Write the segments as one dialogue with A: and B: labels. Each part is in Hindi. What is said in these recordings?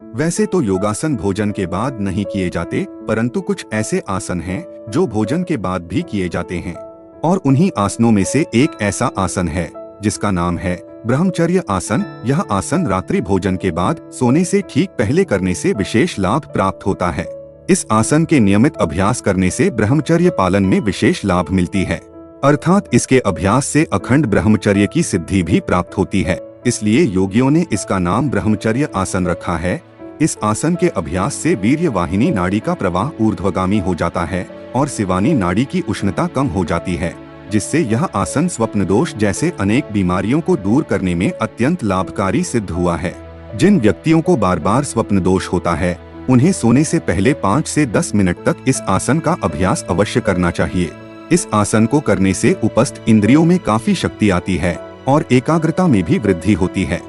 A: वैसे तो योगासन भोजन के बाद नहीं किए जाते, परंतु कुछ ऐसे आसन हैं जो भोजन के बाद भी किए जाते हैं। और उन्हीं आसनों में से एक ऐसा आसन है जिसका नाम है ब्रह्मचर्य आसन। यह आसन रात्रि भोजन के बाद सोने से ठीक पहले करने से विशेष लाभ प्राप्त होता है। इस आसन के नियमित अभ्यास करने से ब्रह्मचर्य पालन में विशेष लाभ मिलती है, अर्थात इसके अभ्यास से अखंड ब्रह्मचर्य की सिद्धि भी प्राप्त होती है। इसलिए योगियों ने इसका नाम ब्रह्मचर्य आसन रखा है। इस आसन के अभ्यास से वीर्य वाहिनी नाड़ी का प्रवाह ऊर्ध्वगामी हो जाता है और शिवानी नाड़ी की उष्णता कम हो जाती है, जिससे यह आसन स्वप्न दोष जैसे अनेक बीमारियों को दूर करने में अत्यंत लाभकारी सिद्ध हुआ है। जिन व्यक्तियों को बार बार स्वप्न दोष होता है, उन्हें सोने से पहले 5 से 10 मिनट तक इस आसन का अभ्यास अवश्य करना चाहिए। इस आसन को करने से उपस्थ इंद्रियों में काफी शक्ति आती है और एकाग्रता में भी वृद्धि होती है।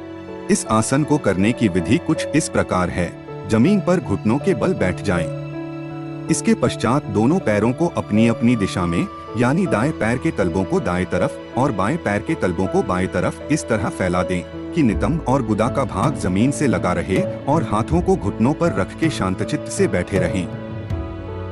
A: इस आसन को करने की विधि कुछ इस प्रकार है। जमीन पर घुटनों के बल बैठ जाएं। इसके पश्चात दोनों पैरों को अपनी अपनी दिशा में, यानी दाएं पैर के तलबों को दाएं तरफ और बाएं पैर के तलबों को बाएं तरफ इस तरह फैला दें कि नितंब और गुदा का भाग जमीन से लगा रहे और हाथों को घुटनों पर रख के शांतचित्त से बैठे रहें।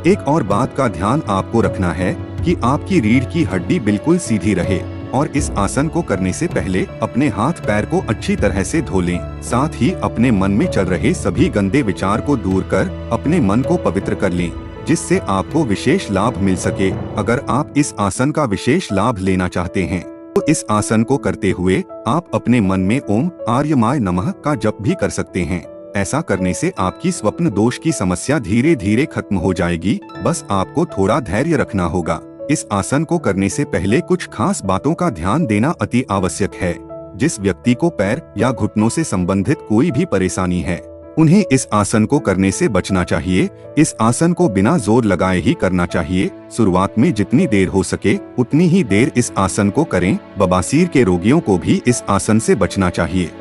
A: एक और बात का ध्यान आपको रखना है कि आपकी रीढ़ की हड्डी बिल्कुल सीधी रहे और इस आसन को करने से पहले अपने हाथ पैर को अच्छी तरह से धो लें। साथ ही अपने मन में चल रहे सभी गंदे विचार को दूर कर अपने मन को पवित्र कर लें, जिससे आपको विशेष लाभ मिल सके। अगर आप इस आसन का विशेष लाभ लेना चाहते हैं तो इस आसन को करते हुए आप अपने मन में ओम आर्यमाय नमः का जप भी कर सकते हैं। ऐसा करने से आपकी स्वप्न दोष की समस्या धीरे धीरे खत्म हो जाएगी। बस आपको थोड़ा धैर्य रखना होगा। इस आसन को करने से पहले कुछ खास बातों का ध्यान देना अति आवश्यक है। जिस व्यक्ति को पैर या घुटनों से संबंधित कोई भी परेशानी है, उन्हें इस आसन को करने से बचना चाहिए। इस आसन को बिना जोर लगाए ही करना चाहिए। शुरुआत में जितनी देर हो सके उतनी ही देर इस आसन को करें। बवासीर के रोगियों को भी इस आसन से बचना चाहिए।